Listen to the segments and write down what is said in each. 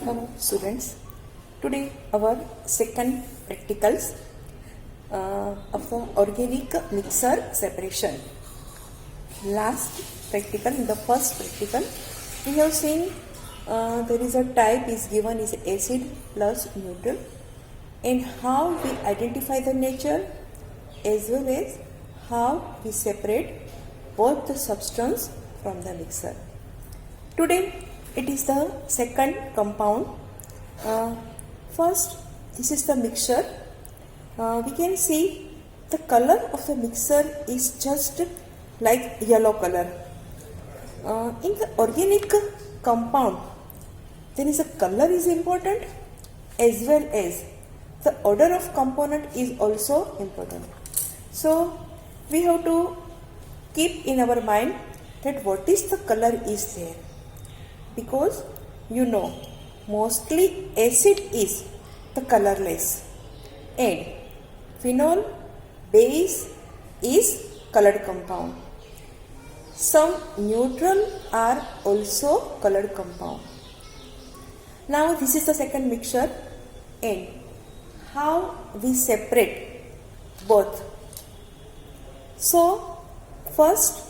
Hello students, today our second practicals of the organic mixture separation. Last practical, in the first practical, we have seen there is a type is given is acid plus neutral, and how we identify the nature as well as how we separate both the substance from the mixture. Today it is the second compound. First, this is the mixture. We can see the color of the mixture is just like yellow color. In the organic compound, there is a color is important as well as the order of component is also important. So we have to keep in our mind that what is the color is there, because you know mostly acid is the colorless and phenol base is colored compound. Some neutral are also colored compound. Now this is the second mixture and how we separate both. So first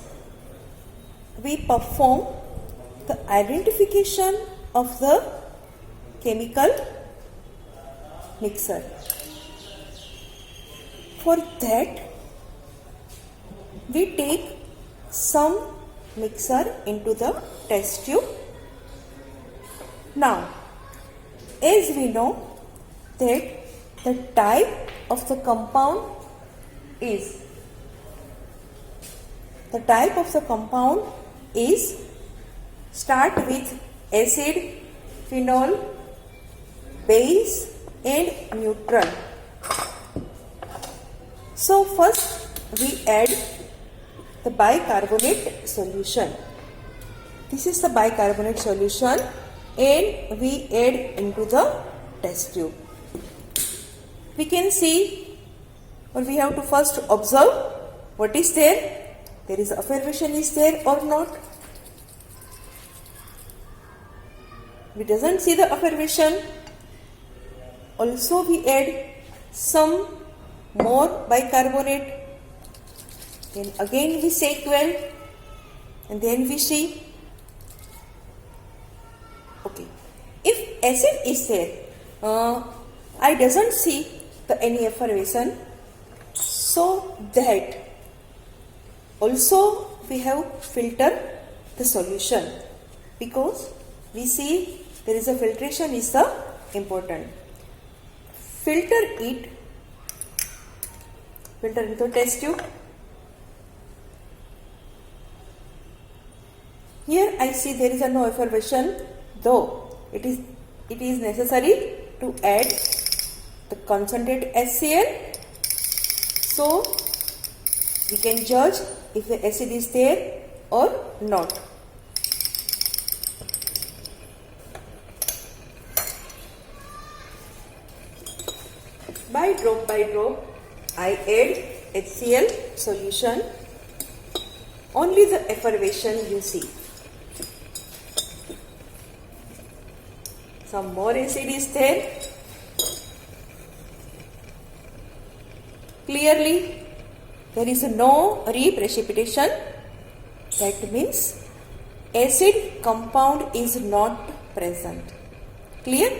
we perform the identification of the chemical mixture. For that, we take some mixture into the test tube. Now, as we know that the type of the compound is start with acid, phenol, base and neutral. So first we add the bicarbonate solution. This is the bicarbonate solution and we add into the test tube. We can see, or we have to first observe what is there. There is effervescence is there or not. We doesn't see the effervescence. Also we add some more bicarbonate. Then again we shake well and then we see. Okay. If acid is there, I doesn't see any effervescence. So that also we have filter the solution, because we see there is a filtration is the important. Filter into test tube. Here I see there is a no effervescence, though it is necessary to add the concentrated HCl, so we can judge if the acid is there or not. By drop I add HCl solution. Only the effervescence you see. Some more acid is there. Clearly there is no reprecipitation. That means acid compound is not present. Clear?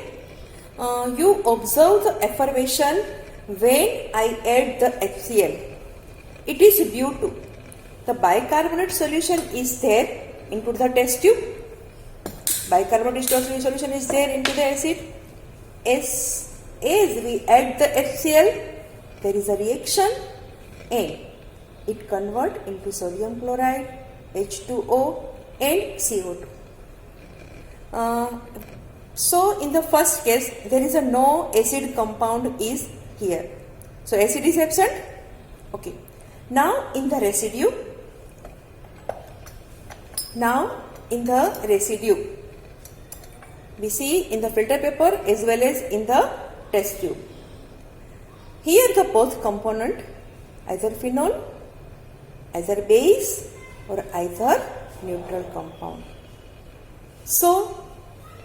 You observe the effervescence when I add the HCl. It is due to the bicarbonate solution is there into the test tube. Bicarbonate solution is there into the acid. As we add the HCl, there is a reaction and it converts into sodium chloride, H2O and CO2. So in the first case, there is a no acid compound is here. So acid is absent. Okay. Now in the residue, we see in the filter paper as well as in the test tube. Here the both component, either phenol, either base or either neutral compound. So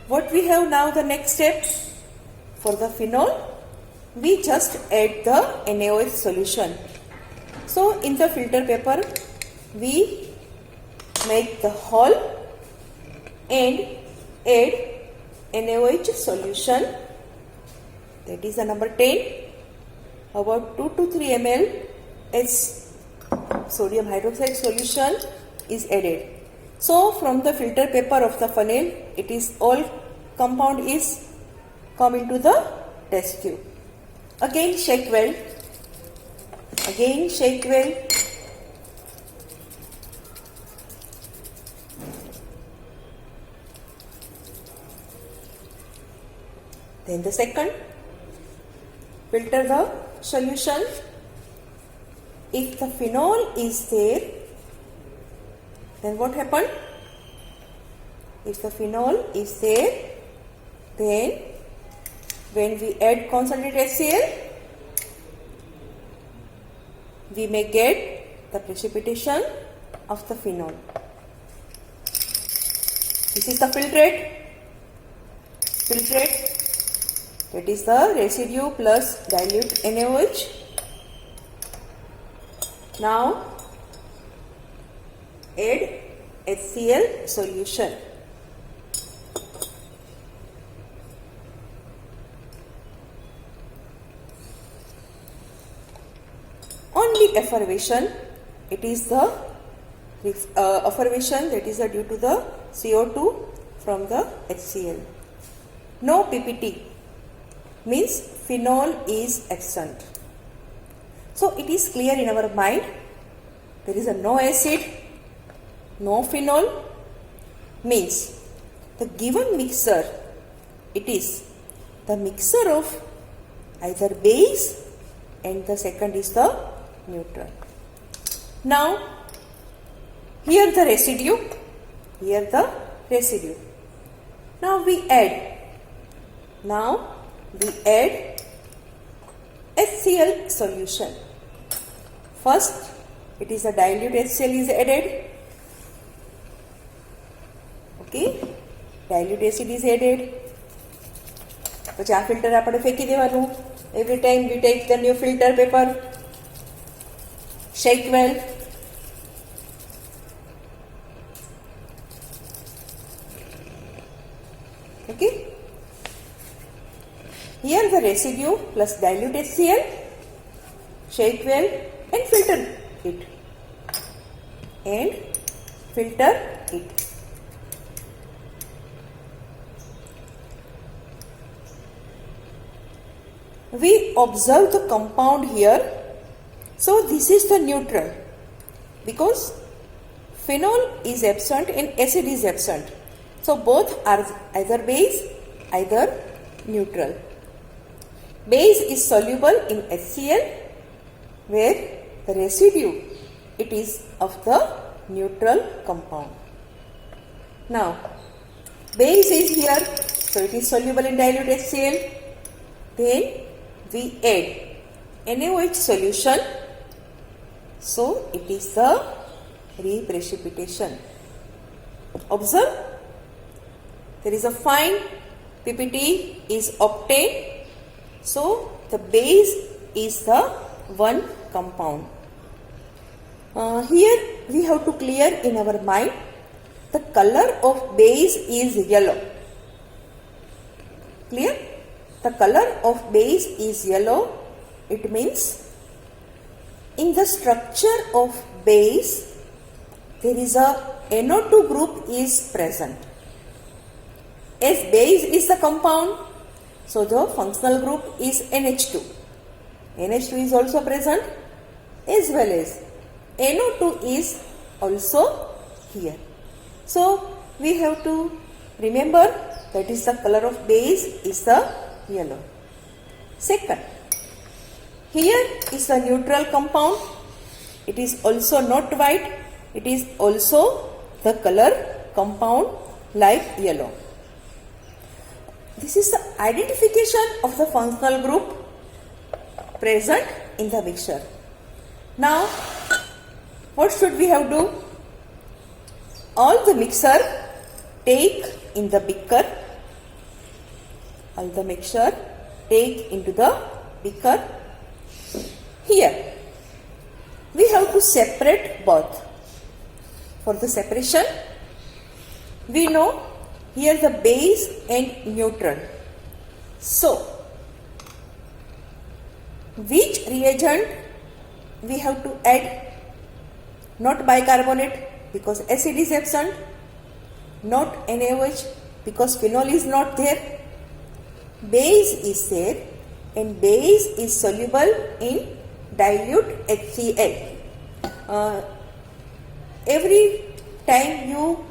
what we have now, the next step for the phenol, we just add the NaOH solution. So in the filter paper we make the hole and add NaOH solution, that is the number 10. About 2 to 3 ml as sodium hydroxide solution is added. So from the filter paper of the funnel, it is all compound is come into the test tube. Again shake well. Again shake well. Then the second, filter the solution. If the phenol is there, then what happened? If the phenol is there, then when we add concentrated HCl, we may get the precipitation of the phenol. This is the filtrate. Filtrate, that is the residue plus dilute NaOH. Now add HCl solution. Only effervescence, it is the effervescence, that is due to the CO2 from the HCl. No PPT, means phenol is absent. So it is clear in our mind, there is a no acid, no phenol, means the given mixture, it is the mixture of either base and the second is the neutral. Now here the residue, here the residue. Now we add HCl solution. First it is a dilute HCl is added. Okay, dilute acid is added. પછી આ filter આપણે ફેંકી દેવાનું. Every time we take the new filter paper, shake well. Okay, here the residue plus dilute HCl, shake well and filter it. And filter it. We observe the compound here. So this is the neutral, because phenol is absent and acid is absent. So both are either base, either neutral. Base is soluble in HCl, where the residue, it is of the neutral compound. Now base is here, so it is soluble in dilute HCl. Then we add NaOH solution, so it is the reprecipitation. Observe, there is a fine PPT is obtained, so the base is the one compound. Here we have to clear in our mind, the color of base is yellow. Clear? The color of base is yellow. It means in the structure of base there is a NO2 group is present. As base is the compound, so the functional group is NH2. NH2 is also present, as well as NO2 is also here. So we have to remember that is the color of base is the yellow. Second, here is the neutral compound. It is also not white, it is also the color compound like yellow. This is the identification of the functional group present in the mixture. Now what should we have do? All the mixture take in the beaker all the mixture take into the beaker. Here we have to separate both. For the separation, we know here the base and neutral. So, which reagent we have to add? Not bicarbonate because acid is absent, not NaOH because phenol is not there. Base is there and base is soluble in dilute HCl. Every time you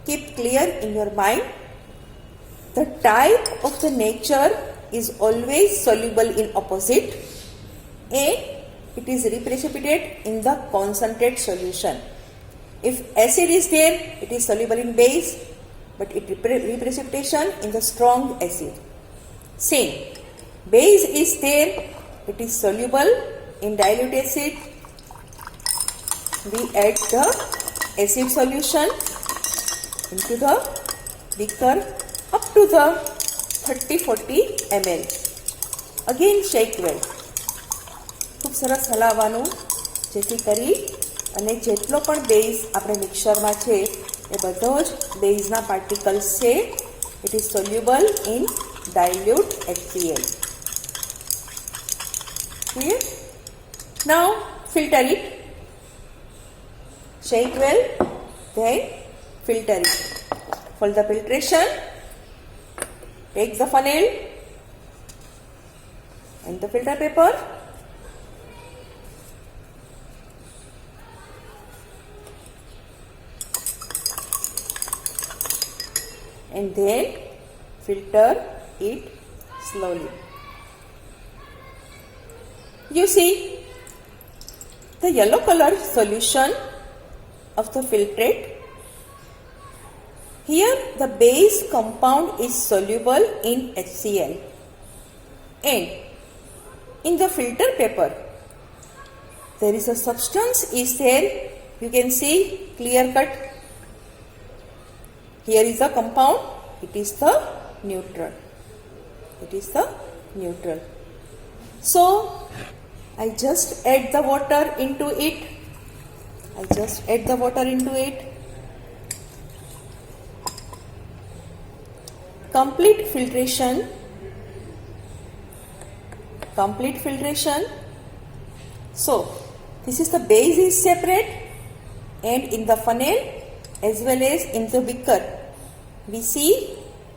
keep clear in your mind, the type of the nature is always soluble in opposite and it is reprecipitate in the concentrate solution. If acid is there, it is soluble in base, but it reprecipitation in the strong acid. Same, base is there, it is soluble in dilute acid. We add the acid solution into the beaker up to the 30-40 ml. Again shake well. ખૂબ સરસ હલાવવાનું જેથી કરી અને જેટલો પણ base આપણે મિક્સરમાં છે એ બધો જ બેઝના પાર્ટિકલ્સ છે it is soluble in dilute HCl. Clear? Now filter it. Shake well, then filter it. For the filtration, take the funnel and the filter paper. And then filter it slowly. You see the yellow color solution of the filtrate. Here the base compound is soluble in HCl and in the filter paper there is a substance is there. You can see clear cut. Here is the compound, it is the neutral. It is the neutral. So I just add the water into it. Complete filtration. So this is the base is separate and in the funnel as well as in the beaker we see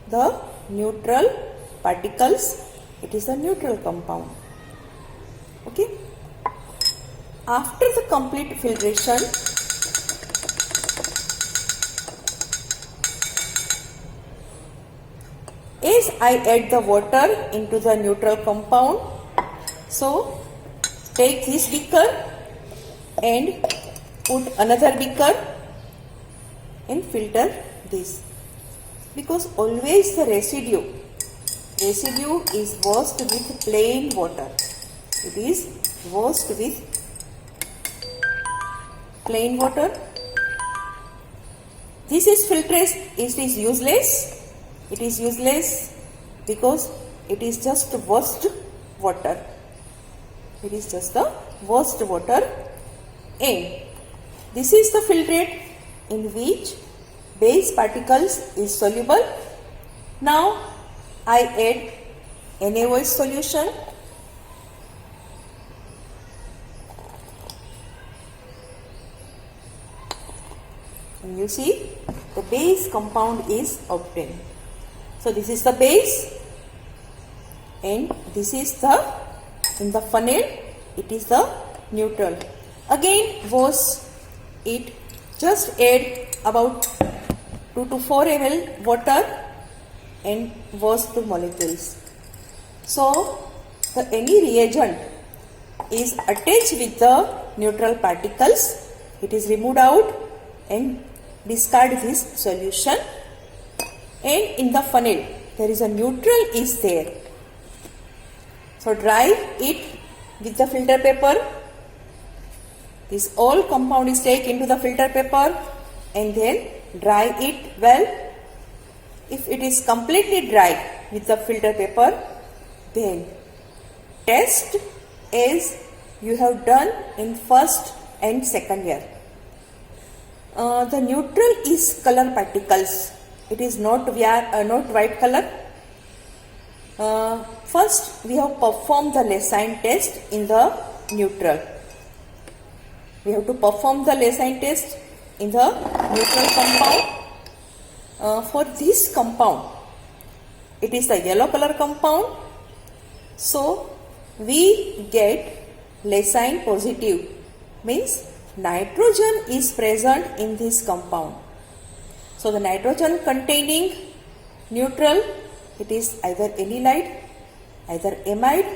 the neutral particles. It is the neutral compound. Okay. After the complete filtration, as I add the water into the neutral compound, so take this beaker and put another beaker and filter this, because always the residue is washed with plain water. It is washed with plain water. This is filtrate. It is useless. It is useless because it is just washed water. It is just the washed water. And this is the filtrate in which base particles is soluble. Now I add NaOH solution. And you see the base compound is obtained. So this is the base and this is the, in the funnel it is the neutral. Again wash it, just add about 2 to 4 ml water and wash the molecules. So any reagent is attached with the neutral particles, it is removed out and discard this solution. And in the funnel there is a neutral is there. So dry it with the filter paper. This all compound is taken into the filter paper and then dry it well. if it is completely dry with the filter paper, then test as you have done in first and second year. The neutral is color particles. It is not white color. First, we have performed the Leysin test in the neutral. We have to perform the Leysin test in the neutral compound. For this compound, it is a yellow color compound. So, we get Leysin positive, means nitrogen is present in this compound. So, the nitrogen containing neutral, it is either anilide, either amide,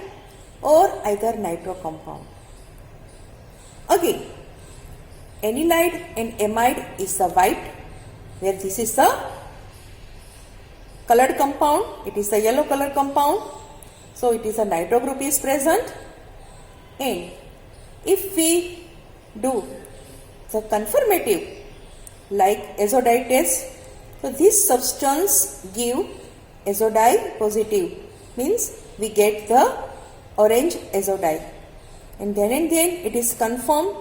or either nitro compound. Again, anilide and amide is the white, where this is the colored compound, it is the yellow color compound. So, it is a nitro group is present. And if we do the confirmative like azodite test, so this substance give azodite positive, means we get the orange azodite, and then it is confirmed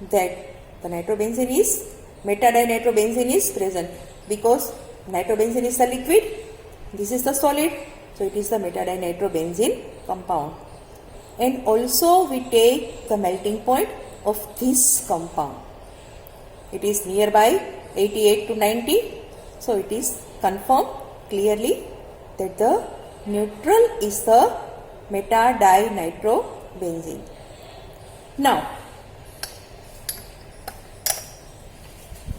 that the nitrobenzene is metadinitrobenzene is present, because nitrobenzene is the liquid, this is the solid, so it is the metadinitrobenzene compound. And also we take the melting point of this compound. It is nearby 88 to 90, so it is confirmed clearly that the neutral is the metadinitrobenzene. Now,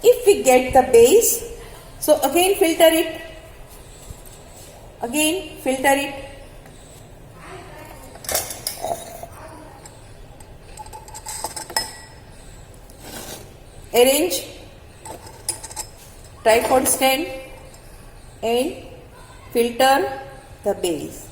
if we get the base, so again filter it, arrange tripod stand and filter the base.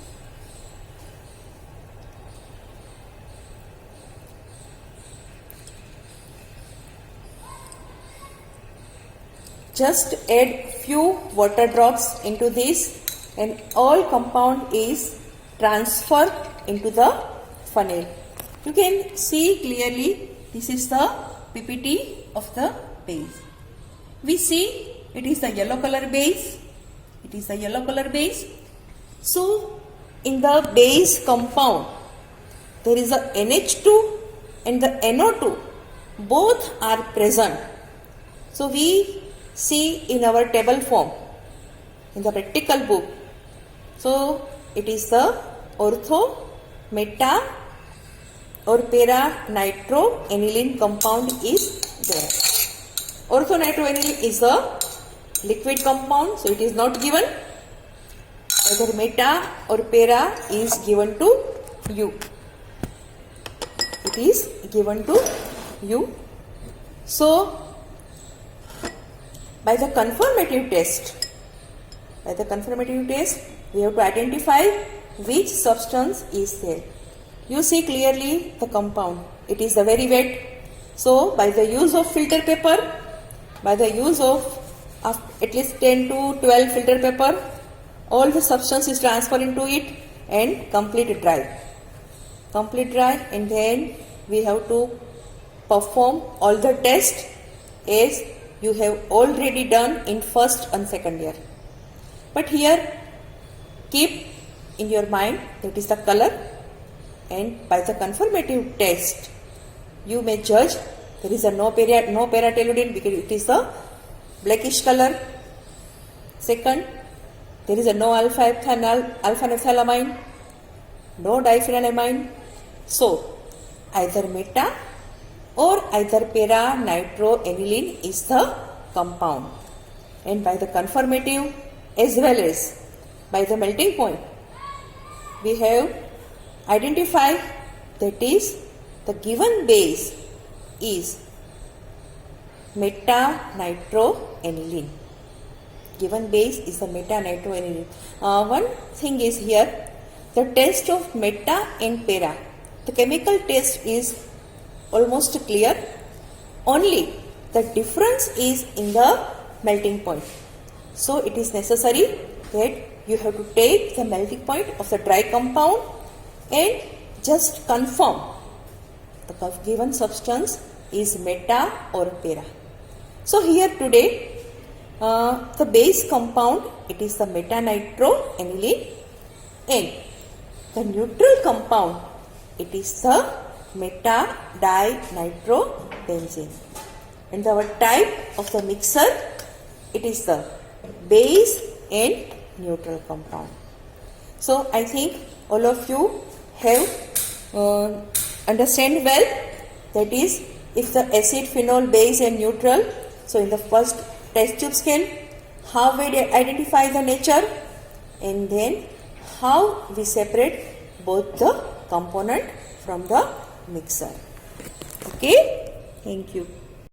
Just add few water drops into this and all compound is transferred into the funnel. You can see clearly this is the PPT of the base. We see it is the yellow color base. So, in the base compound, there is a NH2 and the NO2. Both are present. So, we see in our table form, in the practical book. So, it is the ortho, meta or para nitroaniline compound is there. Ortho nitroaniline is a liquid compound, so it is not given. Either meta or para is given to you. It is given to you. So, by the confirmative test, we have to identify which substance is there. You see clearly the compound. It is very wet. So, by the use of filter paper, by the use of at least 10 to 12 filter paper, all the substance is transferred into it and complete dry, and then we have to perform all the tests as you have already done in first and second year. But here keep in your mind that is the color, and by the confirmative test you may judge there is a no para-tellurine because it is a blackish color. Second, there is a no alpha-naphthalamine, no diphenylamine. So, either meta or either para-nitroaniline is the compound. And by the confirmative as well as by the melting point, we have identified that is the given base is meta-nitroaniline. Given base is the meta-nitroaniline. One thing is here, the test of meta and para, the chemical test is almost clear, only the difference is in the melting point. So it is necessary that you have to take the melting point of the dry compound and just confirm the given substance is meta or para. So here today the base compound, it is the metanitroaniline, and the neutral compound, it is the meta-dinitrobenzene. And our type of the mixer, it is the base and neutral compound. So I think all of you have understand well, that is, if the acid, phenol, base and neutral. So in the first test tube scale, how we identify the nature, and then how we separate both the component from the mixer. Okay, thank you.